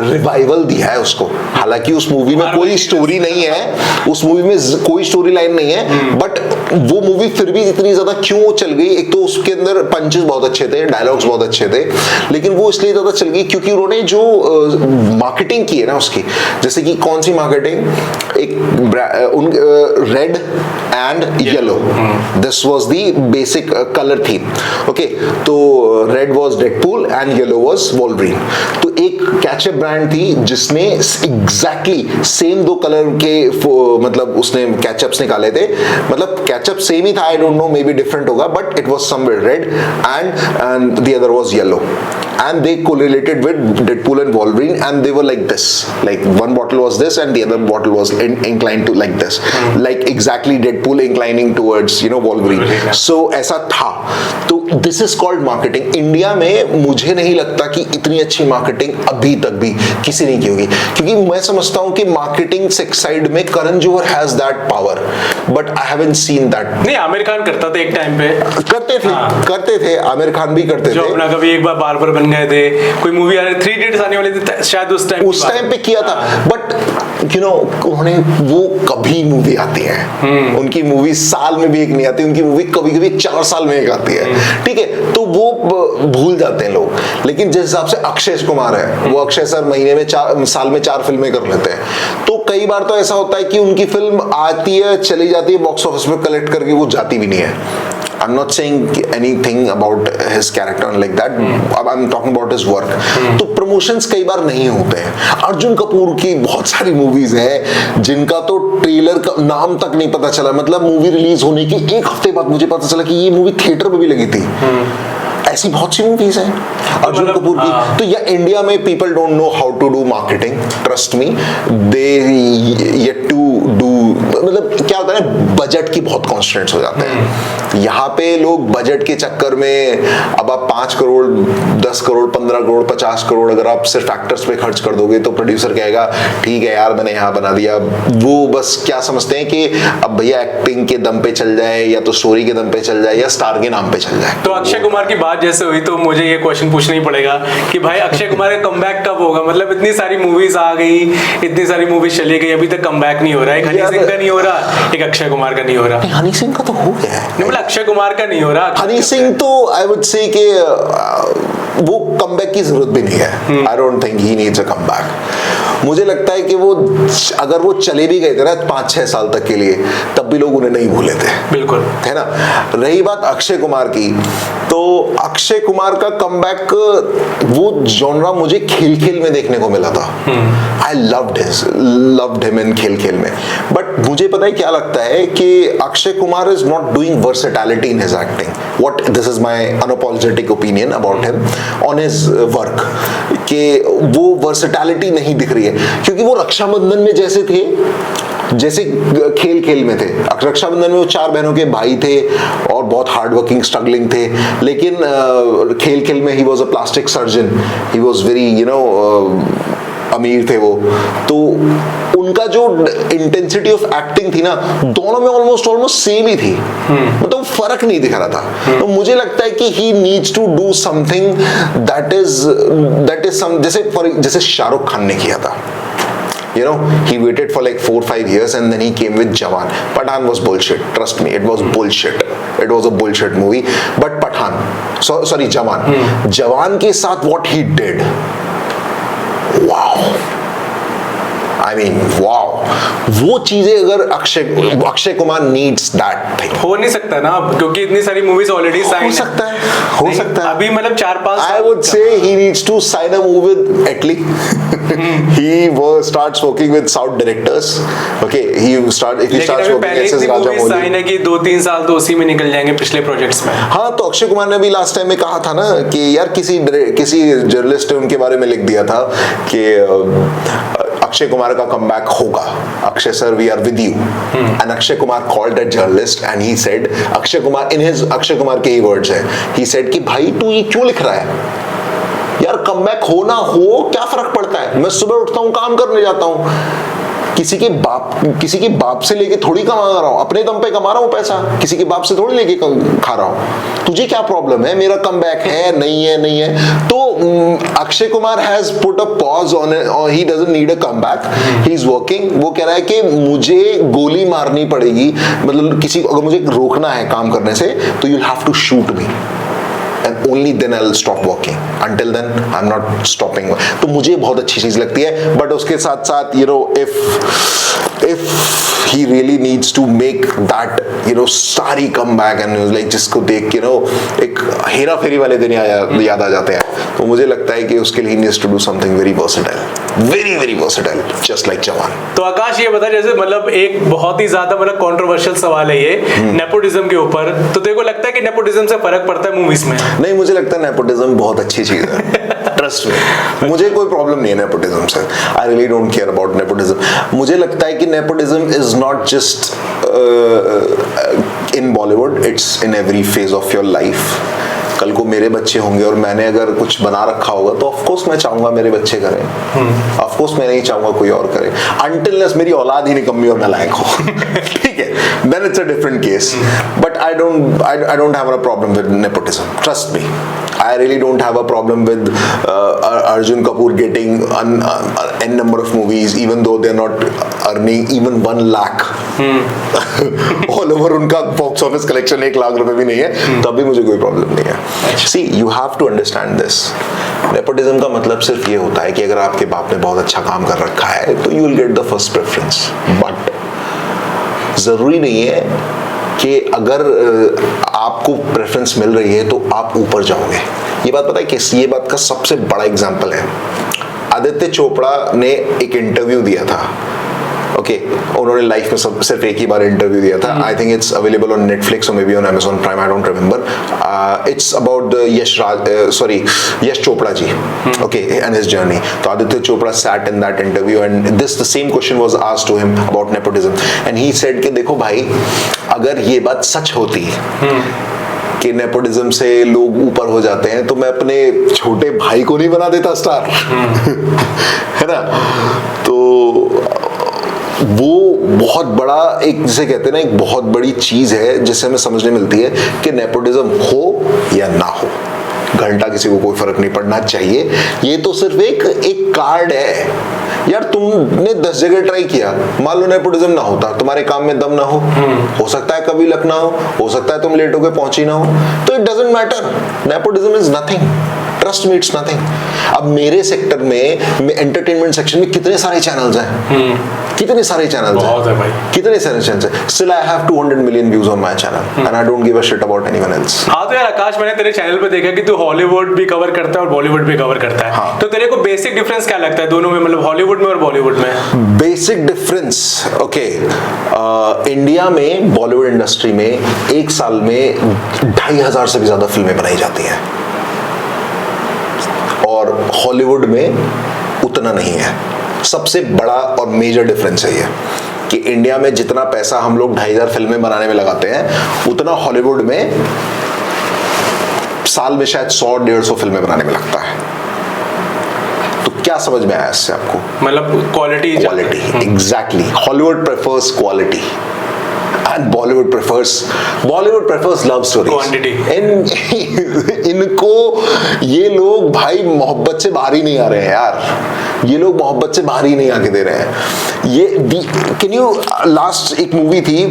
रिवाइवल दिया है उसको। हालांकि उस मूवी में कोई स्टोरी नहीं है, उस मूवी में कोई स्टोरी लाइन नहीं है, बट वो मूवी फिर भी इतनी ज्यादा क्यों चल गई? एक तो उसके अंदर पंचेस बहुत अच्छे थे, डायलॉग्स बहुत अच्छे थे, लेकिन वो इसलिए ज्यादा चल गई क्योंकि उन्होंने जो मार्केटिंग की है ना उसकी, जैसे कि कौन सी मार्केटिंग, एक red and yellow, this was the basic colour theme. Okay, तो red was Deadpool and yellow was Wolverine. तो एक कैचअप ब्रांड थी जिसने एग्जैक्टली सेम 2 कलर के मतलब उसने कैचअप्स निकाले थे, मतलब कैचअप सेम ही था, I don't know, maybe different होगा, but it was somewhere red and the other was yellow, and they correlated with Deadpool and Wolverine, and they were like this, like one bottle was this and the other bottle was inclined to like this, like exactly Deadpool inclining towards, you know, Wolverine. So ऐसा था। तो this is called marketing। India में मुझे नहीं लगता कि इतनी अच्छी मार्केटिंग अभी तक भी किसी ने की होगी, क्योंकि मैं समझता हूँ कि मार्केटिंग साइड में Karan Johar has that power, but I haven't seen that. नहीं, आमिर खान करता था एक टाइम पे, करते थे, आमिर खान भी करते थे, जो अपना कभी एक बार बार्बर बन गए थे, कोई मूवी आ रही 3 Idiots आने वाली थी शायद उस टाइम पे किया था, बट यू नो उन्होंने वो कभी मूवी आती है, उनकी मूवी साल में भी एक नहीं आती, उनकी मूवी कभी कभी 4 साल में एक आती है, ठीक है, तो वो भूल जाते हैं लोग। लेकिन जिस हिसाब से अक्षय कुमार है, वो अक्षय सर महीने में साल में 4 फिल्में कर लेते हैं, तो कई बार तो ऐसा होता है कि उनकी फिल्म आती है, चली जाती है, बॉक्स ऑफिस में कलेक्ट करके वो जाती भी नहीं है। I'm not saying anything about his character like that. I'm talking about his work. तो प्रमोशंस कई बार नहीं होते हैं। अर्जुन कपूर की बहुत सारी मूवीज हैं जिनका तो ट्रेलर का नाम तक नहीं पता चला, मतलब मूवी रिलीज होने के 1 हफ्ते बाद मुझे पता चला कि ये मूवी थिएटर में भी लगी थी। ऐसी बहुत सी मूवीज हैं अर्जुन कपूर की। तो या इंडिया में people don't know how to do marketing, trust me, they yet to do, मतलब क्या होता है ना, बजट की बहुत कॉन्स्टेंट्स हो जाते हैं। यहाँ पे लोग बजट के चक्कर में, अब आप 5 करोड़ 10 करोड़ 15 करोड़ 50 करोड़ अगर आप सिर्फ एक्टर्स पे खर्च कर दोगे तो प्रोड्यूसर कहेगा ठीक है यार मैंने यहाँ बना दिया। वो बस क्या समझते हैं कि अब भैया एक्टिंग के दम पे चल जाए, या तो स्टोरी के दम पे चल जाए, या स्टार के नाम पे चल जाए। तो अक्षय कुमार की बात जैसे हुई तो मुझे ये क्वेश्चन पूछना ही पड़ेगा कि भाई अक्षय कुमार का कमबैक कब होगा? मतलब इतनी सारी मूवीज आ गई, इतनी सारी मूवीज चली गई, अभी तक कमबैक नहीं हो रहा है। हनी सिंह का नहीं हो रहा, एक अक्षय कुमार का नहीं हो रहा। हनी सिंह का तो हो गया है। नहीं, मतलब अक्षय कुमार का नहीं हो रहा। हनी सिंह तो आई वुड से कि वो कमबैक की जरूरत भी नहीं है। I don't think he needs a comeback. मुझे लगता है कि वो अगर वो चले भी गए थे ना 5-6 साल तक के लिए, तब भी लोग उन्हें नहीं भूले थे। बिल्कुल, है ना। रही बात अक्षय कुमार की, तो अक्षय कुमार का कमबैक वो जॉनरा मुझे खेल खेल में देखने को मिला था। आई लव्ड हिम इन खेल खेल में। बट मुझे पता है क्या लगता है कि Akshay Kumar is not doing versatility in his acting. What this is my unapologetic opinion about him on his work, कि वो वर्सेटैलिटी नहीं दिख रही है। क्योंकि वो रक्षाबंधन में जैसे थे, जैसे खेल खेल में थे, रक्षाबंधन में वो 4 बहनों के भाई थे और बहुत हार्ड वर्किंग स्ट्रगलिंग थे, लेकिन खेल खेल में he was a plastic surgeon, he was very अमीर थे वो। तो उनका जो इंटेंसिटी ऑफ एक्टिंग थी ना, दोनों में ऑलमोस्ट सेम ही थी। मतलब फर्क नहीं दिख रहा था। तो मुझे लगता है कि he needs to do something that is some, जैसे शाहरुख खान ने किया था। You know, he waited for like 4-5 years and then he came with Jawan. Pathaan was bullshit. Trust me, it was bullshit. It was a bullshit movie. But Pathaan, sorry, Jawan. Jawan के साथ what he did, wow. I mean, wow. वो चीजें अगर Akshay Kumar needs that thing. हो नहीं सकता ना, क्योंकि इतनी सारी मूवीज ऑलरेडी साइन हो सकता है अभी, मतलब 4-5 I would say he needs to sign a movie with Italy. He starts working with South directors. Okay, if he starts working SS Rajamouli. Sign है कि 2-3 साल तो उसी में निकल जाएंगे पिछले प्रोजेक्ट्स में। हाँ, तो अक्षय कुमार ने भी लास्ट टाइम में कहा था ना कि यार किसी जर्नलिस्ट ने उनके बारे में लिख दिया था कि अक्षय कुमार का कमबैक होगा। Akshay sir, we are with you. And Akshay Kumar called that journalist and he said, Akshay Kumar के ही वर्ड्स हैं, ही सेड कि भाई तू ये क्यों लिख रहा है यार, कमबैक हो ना हो क्या फर्क पड़ता है, मैं सुबह उठता हूँ, काम करने जाता हूँ, किसी के बाप से लेके थोड़ी कमा रहा हूँ, अपने दम पे कमा रहा हूँ पैसा, किसी के बाप से थोड़ी लेके खा रहा हूँ। तुझे क्या प्रॉब्लम है, मेरा कमबैक है नहीं है। तो Akshay Kumar has put a pause on it, he doesn't need a comeback, he is working. वो कह रहा है कि मुझे गोली मारनी पड़ेगी, मतलब अगर मुझे रोकना है काम करने से, तो you will have to shoot me and only then I'll stop working. Until then I'm not stopping. तो मुझे बहुत अच्छी चीज लगती है। बट उसके साथ साथ if he really needs to make that सारी comeback and like जिसको देख के एक हेरा फेरी वाले दिन याद आ जाते हैं, तो मुझे लगता है कि उसके लिए he needs to do something very versatile, just like जवान। तो आकाश ये बता, जैसे मतलब एक बहुत ही ज्यादा मतलब कंट्रोवर्शियल सवाल है ये नेपोटिज्म के ऊपर, तो तेरे को लगता है कि नेपोटिज्म से फर्क पड़ता है मूवीज में? नहीं, मुझे लगता है नेपोटिज्म बहुत अच्छी चीज है। ट्रस्ट मी, मुझे कोई प्रॉब्लम नहीं है नेपोटिज्म से। I really don't care about nepotism. मुझे लगता है कि nepotism is not just in Bollywood, it's in every phase of your life. कल को मेरे बच्चे होंगे और मैंने अगर कुछ बना रखा होगा, तो ऑफ कोर्स मैं चाहूंगा मेरे बच्चे करें, ऑफ कोर्स मैं नहीं चाहूंगा कोई और करे, अनटिल मेरी औलाद ही निकम्मी और नालायक हो। ठीक है, then it's a different case. But I don't have a problem with nepotism. Trust me, I really don't have a problem with Arjun Kapoor getting n number of movies, even though they're not earning even 1 lakh. All over उनका box office collection 1 lakh रुपए भी नहीं है, तब भी मुझे कोई problem नहीं है। See, you have to understand this. Nepotism का मतलब सिर्फ ये होता है कि अगर आपके बाप ने बहुत अच्छा काम कर रखा है, तो you will get the first preference. But जरूरी नहीं है कि अगर आपको प्रेफरेंस मिल रही है तो आप ऊपर जाओगे। ये बात पता है किस, ये बात का सबसे बड़ा एग्जांपल है, आदित्य चोपड़ा ने एक इंटरव्यू दिया था। ओके, उन्होंने लाइफ में सिर्फ एक ही बार इंटरव्यू दिया था। I think it's available on Netflix और may be on Amazon Prime, I don't remember. It's about Yash Chopra ji, okay, and his journey. तो Aditya Chopra sat in that interview and the same question was asked to him about nepotism and he said कि देखो भाई, अगर ये बात सच होती कि nepotism से लोग ऊपर हो जाते हैं, तो मैं अपने छोटे भाई को नहीं बना देता स्टार। है ना। तो वो बहुत बड़ा एक, जिसे कहते हैं ना, एक बहुत बड़ी चीज है जिससे हमें समझने मिलती है कि नेपोटिज्म हो या ना हो, घंटा किसी को कोई फर्क नहीं पड़ना चाहिए। ये तो सिर्फ एक कार्ड है, यार तुमने 10 जगह ट्राई किया, मान लो नेपोटिज्म ना होता, तुम्हारे काम में दम ना हो सकता है कभी लक ना हो सकता है तुम लेट होके पहुंची ना हो, तो it doesn't matter, nepotism is nothing, trust me it's nothing. अब मेरे सेक्टर में एंटरटेनमेंट सेक्शन में कितने सारे चैनल्स हैं, कितने सारे चैनल्स हैं भाई, कितने सारे चैनल्स हैं, still I have 200 million views on my channel and I don't give a shit about anyone else. हाँ तो यार आकाश, मैंने तेरे चैनल पे देखा कि तू हॉलीवुड भी कवर करता है और बॉलीवुड भी कवर करता है। हाँ। तो तेरे को बेसिक डिफरेंस क्या लगता है दोनों में, मतलब हॉलीवुड में और बॉलीवुड में? बेसिक डिफरेंस, ओके, इंडिया में बॉलीवुड इंडस्ट्री में एक साल में 2,500 से भी ज्यादा फिल्में बनाई जाती हैं और हॉलीवुड में उतना नहीं है। सबसे बड़ा और मेजर डिफरेंस है ये कि इंडिया में जितना पैसा हम लोग 2,500 फिल्में बनाने में लगाते हैं, उतना हॉलीवुड में साल में शायद 100-150 फिल्में बनाने में लगता है। तो क्या समझ में आया इससे आपको? मतलब quality exactly, Hollywood prefers quality and Bollywood prefers love stories. Quantity. इनको ये लोग भाई मोहब्बत से बाहर ही नहीं आ रहे हैं यार, ये लोग मोहब्बत से बाहर ही नहीं आके दे रहे हैं। ये कैन यू, लास्ट एक मूवी थी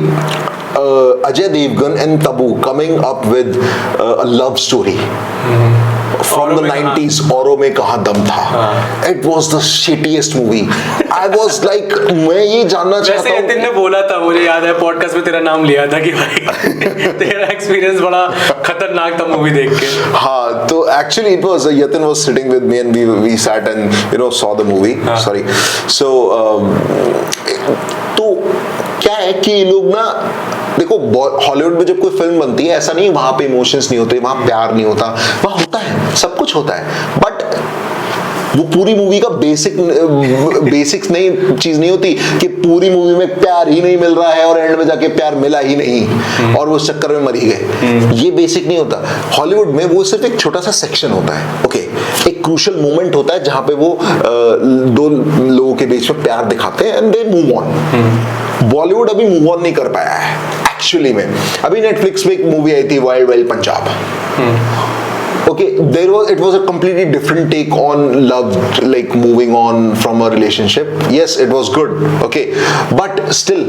Ajay Devgn and Tabu coming up with a love story from the 90s, औरों में कहाँ दम था। It was the shittiest movie. I was like, मैं ये जानना चाहता हूँ। यतिन ने बोला था, मुझे याद है पॉडकास्ट में तेरा नाम लिया था कि भाई तेरा एक्सपीरियंस बड़ा खतरनाक था मूवी देख के। हाँ, तो actually it was Yatin was sitting with me and we sat and saw the movie. Sorry. So तो क्या है कि ये लोग ना, देखो हॉलीवुड में जब कोई फिल्म बनती है, ऐसा नहीं वहां पे इमोशंस नहीं होते, वहां प्यार नहीं होता, वहां होता है, सब कुछ होता है, बट वो पूरी मूवी का बेसिक नहीं चीज नहीं होती कि पूरी मूवी में प्यार ही नहीं मिल रहा है और एंड में जाके प्यार मिला ही नहीं और वो उस चक्कर में मरी गए। ये बेसिक नहीं होता हॉलीवुड में, वो सिर्फ एक छोटा सा सेक्शन होता है, ओके, एक क्रूशियल मोमेंट होता है जहां पे वो दो लोगों के बीच में प्यार दिखाते हैं and they move on. Bollywood अभी मूव ऑन नहीं कर पाया है एक्चुअली में। अभी नेटफ्लिक्स पे एक मूवी आई थी wild wild Punjab, okay, it was a completely different take on love, like moving on from a relationship. Yes, it was good, okay, but still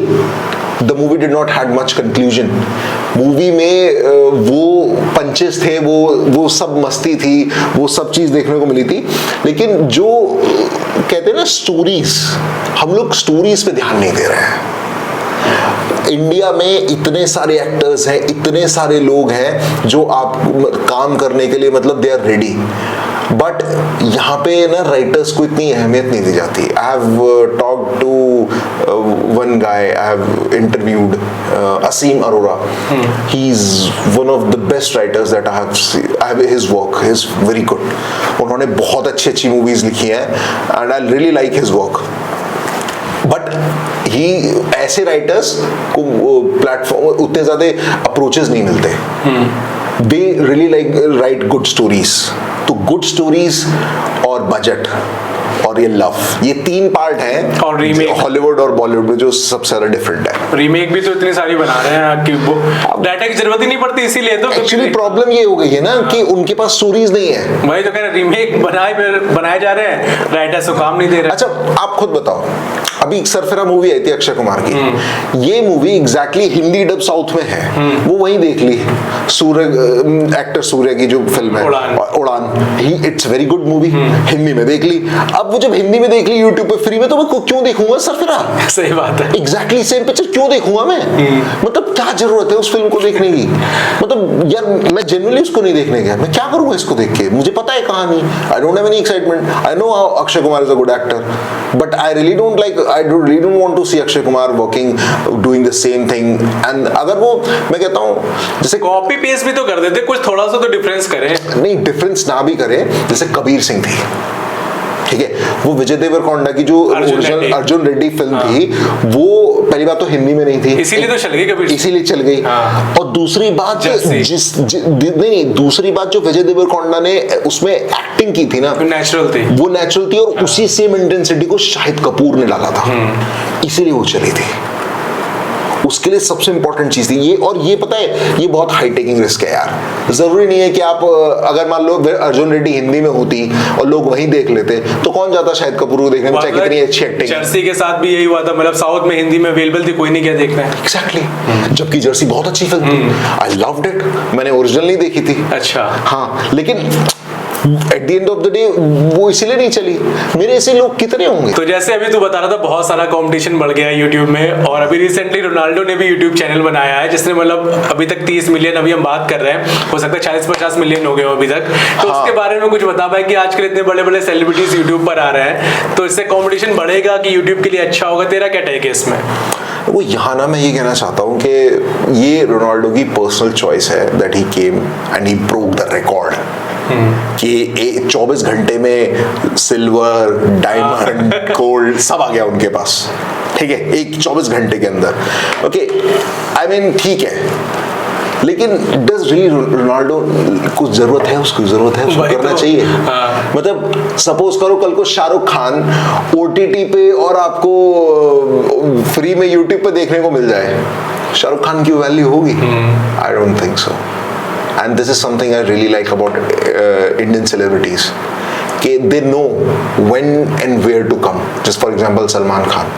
the movie did not had much conclusion. Movie में वो punches थे, वो सब मस्ती थी, वो सब चीज देखने को मिली थी, लेकिन जो कहते हैं ना स्टोरीज, हम लोग स्टोरीज पे ध्यान नहीं दे रहे हैं। इंडिया में इतने सारे एक्टर्स हैं, इतने सारे लोग हैं जो आप काम करने के लिए मतलब दे आर रेडी, बट यहाँ पे ना राइटर्स को इतनी अहमियत नहीं दी जाती। I have talked to one guy, I have interviewed Aseem Arora, he is one of the best writers that I have his work is very good. उन्होंने बहुत अच्छी अच्छी मूवीज लिखी हैं and I really like his work, but he ऐसे writers को platform उतने ज्यादा अप्रोचेस नहीं मिलते। They really like write good stories. तो गुड स्टोरीज और बजट और ये लव, ये तीन पार्ट हैं और रीमेक हॉलीवुड और बॉलीवुड में जो सबसे ज्यादा डिफरेंट है। रीमेक भी तो इतनी सारी बना रहे हैं कि डाटा की जरूरत ही नहीं पड़ती, इसीलिए तो एक्चुअली प्रॉब्लम ये हो गई है ना कि उनके पास स्टोरीज नहीं है। वही तो कह रहे, रीमेक बनाए जा रहे हैं, राइटर्स को काम नहीं दे रहे। अच्छा आप खुद बताओ, अभी सरफरा मूवी आई थी अक्षय कुमार की, ये movie exactly Hindi dub south में है, वो वहीं देख ली, सूर्य एक्टर सूर्य की जो फिल्म है उड़ान, it's very good movie, Hindi में देख ली। अब वो जब हिंदी में देख ली यूट्यूब पे फ्री में, तो मैं क्यों देखूंगा सरफरा? सही बात है, एग्जैक्टली सेम पिक्चर क्यों देखूंगा मैं? मतलब क्या जरूरत है उस फिल्म को देखने की? मतलब यार मैं जेन्युइनली उसको नहीं देखने गया, मैं क्या करूंगा इसको देख के? मुझे पता है कहानी, I don't have any excitement, I know Akshay Kumar is a good actor, but I really don't like, I really don't want to see Akshay Kumar working, doing the same thing. And अगर वो, मैं कहता हूँ जैसे कॉपी पेस्ट भी तो कर देते, कुछ थोड़ा सा तो डिफरेंस करें। नहीं, डिफरेंस ना भी करे, जैसे कबीर सिंह थी, ठीक है, वो विजय देवरकोंडा की जो ओरिजिनल अर्जुन रेड्डी फिल्म थी, वो पहली बात तो हिंदी में नहीं थी, इसीलिए तो चल गई कबीर, इसीलिए चल गई। और दूसरी बात नहीं, दूसरी बात जो विजय देवरकोंडा ने उसमें एक्टिंग की थी ना, नेचुरल थी, वो नेचुरल थी, और उसी सेम इंटेंसिटी को शाहिद कपूर ने डाला था, इसीलिए वो चली थी। उसके लिए सबसे इंपॉर्टेंट चीज थी ये। और ये पता है ये बहुत हाई टेकिंग रिस्क है यार। जरूरी नहीं है कि आप अगर मान लो अर्जुन रेड्डी हिंदी में होती और लोग वहीं देख लेते तो कौन जाता शाहिद कपूर को देखने में, चाहे कितनी अच्छी एक्टिंग। जर्सी के साथ भी यही हुआ था, मतलब साउथ में हिंदी में अवेलेबल थी, कोई नहीं क्या देखना है। एग्जैक्टली। जबकि जर्सी बहुत अच्छी फिल्म थी, आई लव्ड इट। मैंने ओरिजिनल नहीं देखी थी। अच्छा। हाँ, लेकिन eight the end of the day वो इसीलिए नहीं चली। मेरे ऐसे लोग कितने होंगे। तो जैसे अभी तू बता रहा था बहुत सारा कंपटीशन बढ़ गया है यूट्यूब में, और अभी रिसेंटली रोनाल्डो ने भी यूट्यूब चैनल बनाया है जिसने मतलब अभी तक 30 मिलियन, अभी हम बात कर रहे हैं, हो सकता है 40-50 मिलियन हो गए हो अभी तक। तो हाँ। उसके बारे में कुछ बता पाए कि आजकल इतने बड़े बड़े सेलिब्रिटीज यूट्यूब पर आ रहे हैं, तो इससे कंपटीशन बढ़ेगा कि यूट्यूब के लिए अच्छा होगा? तेरा क्या टेक है इसमें? वो यहाँ ना मैं ये कहना चाहता हूँ कि ये रोनाल्डो की पर्सनल चॉइस है that he came and he broke the record कि 24 घंटे में सिल्वर, डायमंड, गोल्ड सब आ गया उनके पास। ठीक है, एक 24 घंटे के अंदर। ओके, आई मीन ठीक है, लेकिन डज रियली रोनाल्डो कुछ जरूरत है उसको करना चाहिए? मतलब सपोज करो कल को शाहरुख खान ओटीटी पे और आपको फ्री में यूट्यूब पे देखने को मिल जाए, शाहरुख खान की वैल्यू होगी? I don't think so. And this is something I really like about Indian celebrities. Okay, they know when and where to come. Just for example, Salman Khan.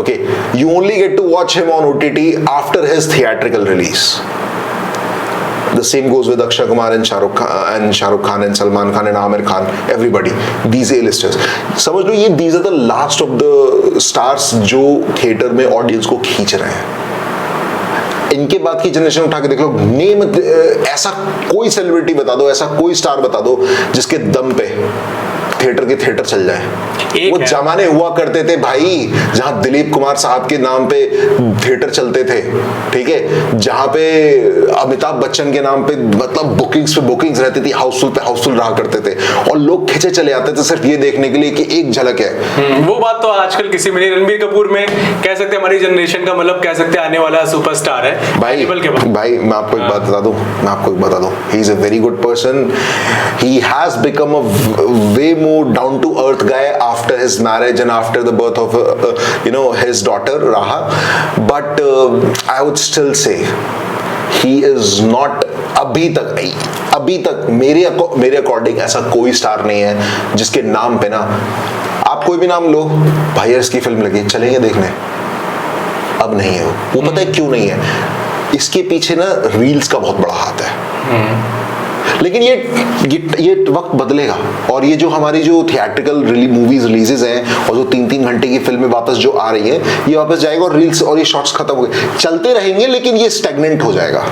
Okay, you only get to watch him on OTT after his theatrical release. The same goes with Akshay Kumar and Shahrukh Khan and Salman Khan and Amir Khan. Everybody, these A-listers. समझ लो ये these are the last of the stars जो theatre में audience को खींच रहे हैं। इनके बाद की जनरेशन उठा के देख लो, नेम ऐसा कोई सेलिब्रिटी बता दो, ऐसा कोई स्टार बता दो जिसके दम पे थिएटर के थिएटर चल जाए। वो जमाने हुआ करते थे भाई जहां दिलीप कुमार साहब के नाम पे थिएटर चलते थे, ठीक है, जहां पे अमिताभ बच्चन के नाम पे मतलब बुकिंग्स पे बुकिंग्स रहती थी, हाउसफुल पे हाउसफुल रहा करते थे, और लोग खिंचे चले आते थे सिर्फ ये देखने के लिए कि एक झलक है। वो बात तो आजकल किसी में नहीं। रणबीर कपूर में कह सकते हैं हमारी जनरेशन का मतलब कह सकते हैं आने वाला सुपरस्टार है भाई। मैं आपको एक बात बता दूं, he is a very good person. He has become a way more down to earth guy after his marriage and after the birth of his daughter Raha, but I would still say he is not अभी तक मेरे according ऐसा कोई star नहीं है जिसके नाम पे ना आप कोई भी नाम लो, भाई इसकी फिल्म लगी चलेंगे देखने। अब नहीं है वो पता है क्यों नहीं है? इसके पीछे ना रील्स का बहुत बड़ा हाथ है। लेकिन ये वक्त बदलेगा, और ये जो हमारी जो थिएट्रिकल मूवीज रिलीजेस हैं और जो 3-3 घंटे की फिल्में वापस जो आ रही हैं, ये वापस जाएगा और रील्स और ये शॉर्ट्स खत्म हो गए, चलते रहेंगे, लेकिन ये स्टैग्नेंट हो जाएगा।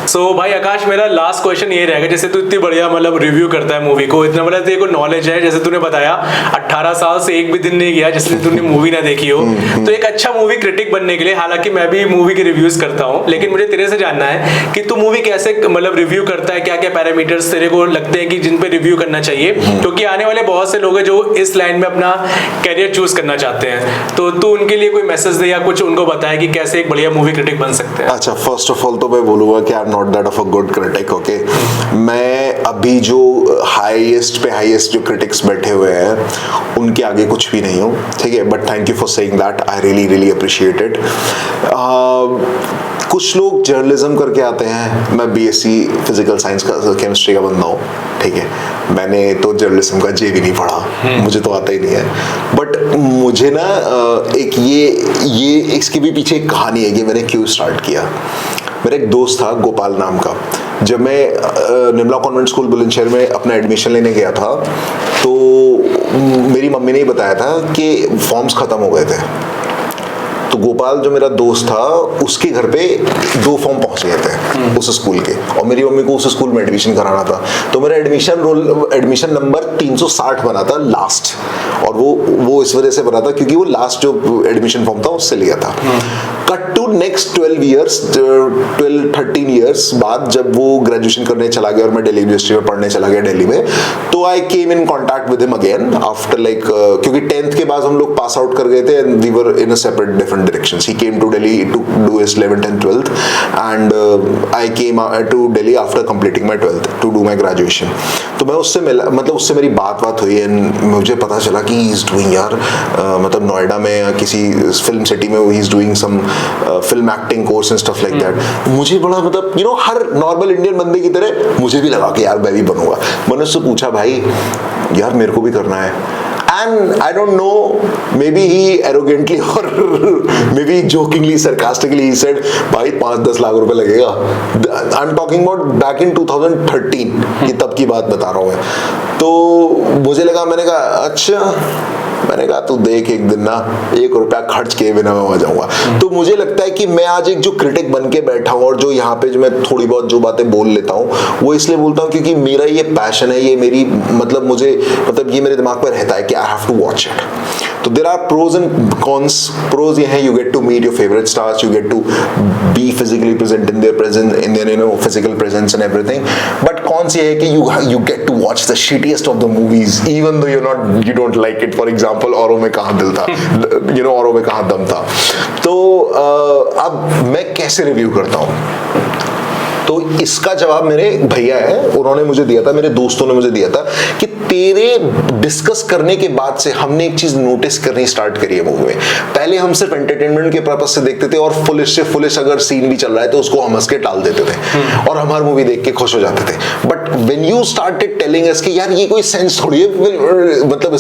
सो भाई आकाश, मेरा लास्ट क्वेश्चन ये रहेगा, जैसे तू इतनी बढ़िया मतलब रिव्यू करता है मूवी को, इतना बड़ा तेरे को नॉलेज है, जैसे तूने बताया 18 साल से एक भी दिन नहीं गया जिसने तूने मूवी ना देखी हो, तो एक अच्छा मूवी क्रिटिक बनने के लिए, हालांकि मैं भी मूवी के रिव्यूज करता हूँ, लेकिन मुझे तेरे से जानना है कि तू मूवी कैसे मतलब रिव्यू करता है, क्या क्या पैरामीटर्स तेरे को लगते हैं कि जिन पे रिव्यू करना चाहिए, क्योंकि आने वाले बहुत से लोग हैं जो इस लाइन में अपना कैरियर चूज करना चाहते हैं, तो तू उनके लिए कोई मैसेज दे या कुछ उनको बताए कि कैसे एक बढ़िया मूवी क्रिटिक बन सकते हैं। अच्छा, फर्स्ट ऑफ ऑल तो मैं बोलूंगा कि आई am not that of a good critic. Okay, मैं अभी जो हाईएस्ट जो क्रिटिक्स बैठे हुए हैं उनके आगे कुछ भी नहीं हूँ, ठीक है, but thank you for saying that, I really appreciate it. कुछ लोग जर्नलिज्म करके आते हैं, मैं बीएससी फिजिकल साइंस का केमिस्ट्री का बंदा हूँ, ठीक है, मैंने तो जर्नलिज्म का जे भी नहीं पढ़ा, मुझे तो आता ही नहीं है, बट मुझे ना एक ये इसके भी पीछे एक कहानी है कि मैंने क्यों स्टार्ट किया। मेरा एक दोस्त था गोपाल नाम का, जब मैं निमला कॉन्वेंट स्कूल बुलंदशहर में अपना एडमिशन लेने गया था तो मेरी मम्मी ने बताया था कि फॉर्म्स खत्म हो गए थे, तो गोपाल जो मेरा दोस्त था उसके घर पे 2 फॉर्म पहुंच गए थे उस स्कूल के, और मेरी मम्मी को उस स्कूल में एडमिशन कराना था, तो मेरा एडमिशन नंबर 360 बना था लास्ट, और वो इस वजह से बना था क्योंकि वो लास्ट जो एडमिशन फॉर्म था उससे लिया था। कट टू तो नेक्स्ट 12-13 ईयर्स बाद जब वो ग्रेजुएशन करने चला गया और मैं दिल्ली यूनिवर्सिटी में पढ़ने चला गया दिल्ली में, तो I came in contact with him again after like, क्योंकि 10th के बाद हम लोग पास आउट कर गए थे and we were in a separate different directions. He came to Delhi to do his 11th and 12th and I came to Delhi after completing my 12th to do my graduation. तो मैं उससे मिला, मतलब उससे मेरी बात हुई एंड मुझे पता चला कि ही इज डूइंग यार, मतलब नोएडा में या किसी फिल्म सिटी में he is doing some film acting course and stuff like that. मुझे बड़ा मतलब यू नो हर नॉर्मल इंडियन बंदे की तरह मुझे भी लगा कि यार मैं भी बनूंगा. मैंने उससे पूछा भाई यार मेरे को भी करना है. And I don't know, maybe he arrogantly or maybe jokingly, sarcastically he said, भाई 5-10 लाख रुपए लगेगा. I'm talking about back in 2013, ये तब की बात बता रहा हूँ मैं. तो मुझे लगा, मैंने कहा अच्छा, मैंने कहा तू देख एक दिन ना 1 रुपया खर्च किए बिना मैं वहां जाऊंगा. तो मुझे लगता है कि मैं आज एक जो क्रिटिक बन के बैठा हूँ और जो यहाँ पे जो मैं थोड़ी बहुत जो बातें बोल लेता हूँ वो इसलिए बोलता हूँ क्योंकि मेरा ये पैशन है, ये मेरी मतलब मुझे मतलब ये मेरे दिमाग पर रहता है कि I have to watch it. तो there are pros and cons. Pros ये है you get to meet your favourite stars, you get to be physically present in their presence, in their you know physical presence and everything. But cons ये है कि you get to watch the shittiest of the movies even though you don't like it. For example औरों में कहाँ दिल था, you know औरों में कहाँ दम था. तो अब मैं कैसे रिव्यू करता हूँ, तो इसका जवाब मेरे भैया है, उन्होंने मुझे दिया था, मेरे दोस्तों ने मुझे दिया था कि तेरे डिस्कस करने के बाद से हमने एक चीज नोटिस करनी स्टार्ट करी है मूवी में. पहले हम सिर्फ एंटरटेनमेंट के पर्पस से देखते थे और फुलिश से फुलिश अगर सीन भी चल रहा है तो उसको हम हंस के टाल देते थे और हमारी मूवी देख के खुश हो जाते थे. But when you started telling us कि यार ये कोई सेंस थोड़ी है, मतलब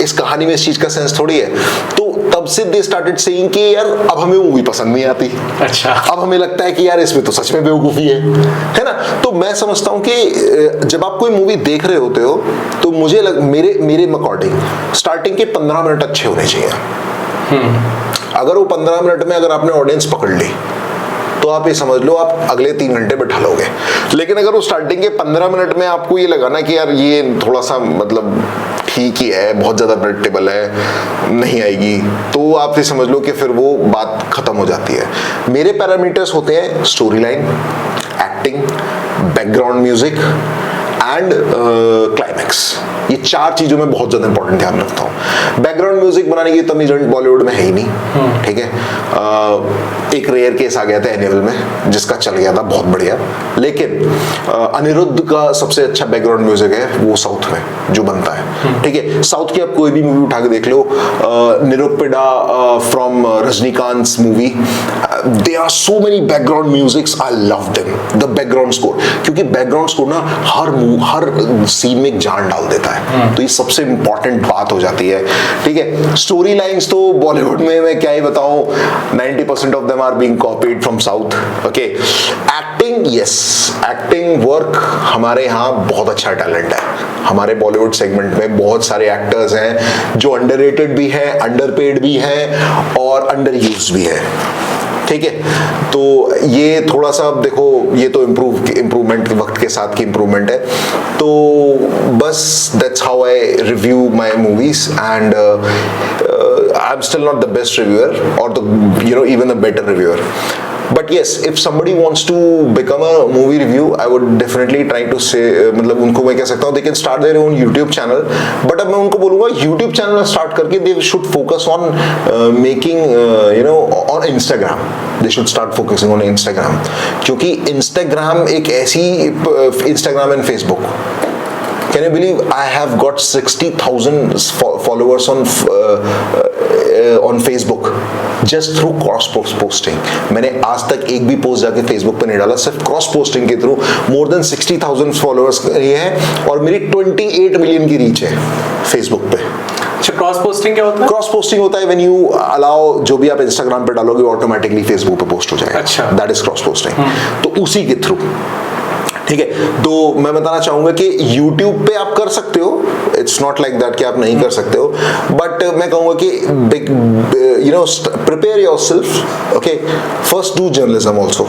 इस कहानी में इस चीज का सेंस थोड़ी है, तो तब से दे स्टार्टेड सेइंग कि यार अब हमें मूवी पसंद नहीं आती. अच्छा, अब हमें लगता है कि यार इसमें तो सच में बेवकूफी है ना. तो मैं समझता हूं कि जब आप कोई मूवी देख रहे होते हो तो मुझे मेरे अकॉर्डिंग स्टार्टिंग के 15 मिनट अच्छे होने चाहिए. अगर वो 15 मिनट में अगर आपने ऑडियंस पकड़ ली तो आप ये समझ लो आप अगले 3 घंटे बैठा लोगे. लेकिन अगर वो स्टार्टिंग के 15 मिनट में आपको ये लगा ना कि यार ये थोड़ा सा मतलब ठीक ही है, बहुत ज्यादा प्रेडिक्टेबल है, नहीं आएगी, तो आप ये समझ लो कि फिर वो बात खत्म हो जाती है. मेरे पैरामीटर्स होते हैं story line, acting, background music and climax. ये 4 चीजों में बहुत ज्यादा इंपॉर्टेंट ध्यान रखता हूँ. बैकग्राउंड म्यूजिक बनाने की तमीज बॉलीवुड में है ही नहीं. ठीक है, एक रेयर केस आ गया था एनिमल में जिसका चल गया था बहुत बढ़िया, लेकिन अनिरुद्ध का सबसे अच्छा बैकग्राउंड म्यूजिक है वो साउथ में जो बनता है. ठीक है, साउथ की आप कोई भी मूवी उठा के देख लो, निरुपेडा from Rajinikanth movie, there are so many background musics, I love them. The background score, क्योंकि बैकग्राउंड स्कोर ना हर सीन में जान डाल देता है. तो ये सबसे इंपॉर्टेंट बात हो जाती है. ठीक है, स्टोरी लाइंस तो बॉलीवुड में मैं क्या ही बताऊं, 90% of them are being copied from South. Okay, acting, yes, acting work हमारे यहाँ बहुत अच्छा टैलेंट है. हमारे बॉलीवुड सेगमेंट में बहुत सारे एक्टर्स हैं जो अंडररेटेड भी हैं, अंडरपेड भी हैं और अंडर यूज्ड भी है. ठीक है, तो ये थोड़ा सा देखो, ये तो इम्प्रूवमेंट वक्त के साथ की इम्प्रूवमेंट है. तो बस that's how I review my movies and I am still not the best reviewer or even a better reviewer. But yes, if somebody wants to become a movie review, I would definitely try to say, मतलब उनको मैं कह सकता हूँ they can start their own YouTube channel. But अब मैं उनको बोलूँगा YouTube channel start करके they should focus on making on Instagram. They should start focusing on Instagram. क्योंकि Instagram एक ऐसी Instagram and Facebook. Can you believe I have got 60,000 followers on Facebook just through cross posting. मैंने आज तक एक भी post जाके Facebook पे नहीं डाला, सिर्फ क्रॉस पोस्टिंग के थ्रू मोर देन 60,000 फॉलोअर्स ये है और मेरी 28 मिलियन की रीच है Facebook पे. अच्छा, क्रॉस पोस्टिंग क्या होता है? क्रॉस पोस्टिंग होता है व्हेन यू अलाउ जो भी आप इंस्टाग्राम पे डालोगे ऑटोमेटिकली फेसबुक पे पोस्ट हो जाएगा. अच्छा, दैट इज क्रॉस पोस्टिंग. तो उसी के थ्रू, ठीक है, तो मैं बताना चाहूंगा कि YouTube पे आप कर सकते हो, इट्स नॉट लाइक दैट कि आप नहीं कर सकते हो, बट मैं कहूंगा कि prepare yourself, okay, first do journalism also,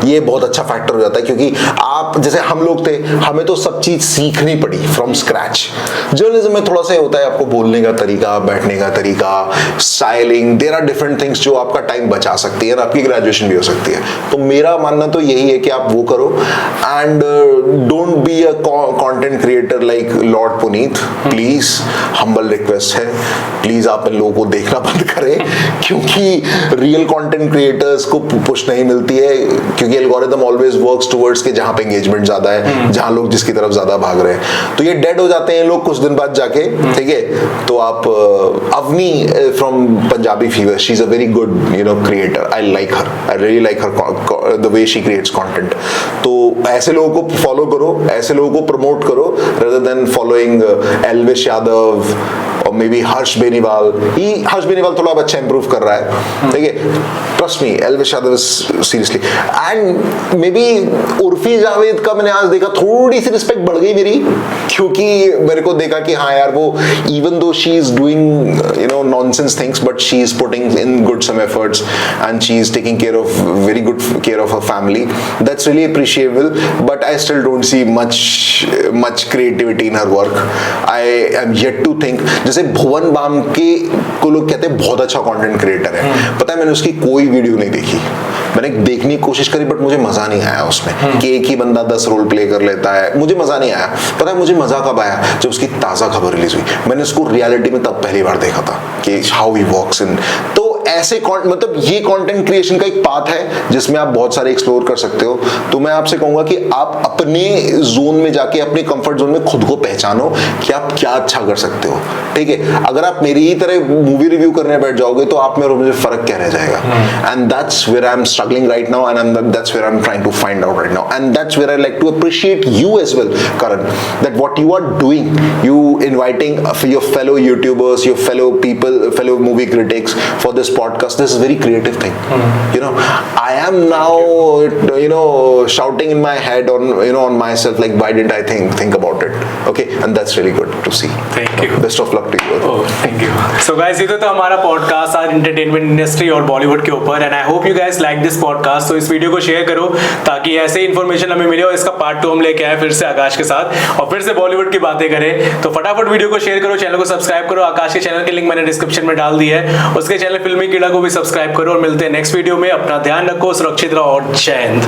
ये बहुत अच्छा फैक्टर हो जाता है, क्योंकि आप जैसे हम लोग थे, हमें तो सब चीज सीखनी पड़ी फ्रॉम स्क्रैच। जर्नलिज्म में थोड़ा सा होता है, आपको बोलने का तरीका, बैठने का तरीका, styling, there are different things जो आपका टाइम बचा सकती है और आपकी ग्रेजुएशन भी हो सकती है। तो मेरा मानना तो यही है कि आप वो करो, and don't be a content creator like Lord Puneet, please, humble request है, प्लीज आप इन लोगों को देखना बंद करें, क्योंकि रियल कंटेंट क्रिएटर्स को पुश नहीं मिलती है, क्योंकि एल्गोरिथम ऑलवेज वर्क्स टुवर्ड्स के जहां पे एंगेजमेंट ज्यादा है, जहां लोग जिसकी तरफ ज्यादा भाग रहे हैं, तो ये डेड हो जाते हैं लोग कुछ दिन बाद जाके, ठीक है। तो आप Avni from Punjabi Fever, she is a very good creator, I like her, I really like her the way she creates content. तो ऐसे लोगों को फॉलो करो, ऐसे लोगों को प्रमोट करो, rather than following Elvis Yadav और मे बी हर्ष बेनीवाल। हर्ष बेनीवाल थोड़ा अच्छा इंप्रूव कर रहा है, ठीक है, trust me, Elvish Yadav seriously, and may be Urfi Javed का मैंने आज देखा, थोड़ी सी रिस्पेक्ट बढ़ गई मेरी, क्योंकि मेरे को देखा कि हाँ यार, वो even though she is doing nonsense things, but she is putting in good some efforts and she is taking care of, very good care of her family, that's really appreciable, but I still don't see much creativity in her work. I am yet to think, जैसे भुवन balm के को लोग कहते हैं बहुत अच्छा content creator है, पता है मैंने उसकी कोई वीडियो नहीं देखी, मैंने देखने की कोशिश करी, बट मुझे मजा नहीं आया उसमें, कि एक ही बंदा 10 रोल प्ले कर लेता है, मुझे मजा नहीं आया। पता है मुझे मजा कब आया, जब उसकी ताजा खबर रिलीज हुई, मैंने उसको रियलिटी में तब पहली बार देखा था कि हाउ ही वॉक्स इन। तो ऐसे मतलब ये कंटेंट क्रिएशन का एक पाथ है जिसमें आप बहुत सारे एक्सप्लोर कर सकते हो। तो मैं आपसे कहूंगा कि आप अपने जोन में जाके, अपने कंफर्ट जोन में खुद को पहचानो कि आप क्या अच्छा कर सकते हो, ठीक है। अगर आप मेरी ही तरह मूवी रिव्यू करने बैठ जाओगे तो आप में और मुझे फर्क क्या रह जाएगा, and that's where I am struggling right now, and that's where I am trying to find out right now, and that's where I like to appreciate you as well, Karan, that what you are doing, you inviting your fellow YouTubers, your fellow people, fellow movie critics for this podcast, this is a very creative thing. I am now shouting in my head on myself, like why didn't I think about it, okay, and that's really good to see. Thank you. Best of luck to you. Oh, thank you. So guys, ये तो हमारा podcast आज entertainment industry और बॉलीवुड के ऊपर, and I hope you guys like this podcast. तो इस video को शेयर करो ताकि ऐसे इन्फॉर्मेशन हमें मिले, और इसका पार्ट 2 हम लेके आए फिर से आकाश के साथ, और फिर से बॉलीवुड की बातें करें। तो फटाफट वीडियो को शेयर करो, चैनल को सब्सक्राइब करो, आकाश के चैनल की लिंक मैंने डिस्क्रिप्शन में डाल दी है, उसके चैनल फिल्मी कीड़ा को भी सब्सक्राइब करो, और मिलते हैं नेक्स्ट वीडियो में। अपना ध्यान रखो, सुरक्षित रहो और जय हिंद।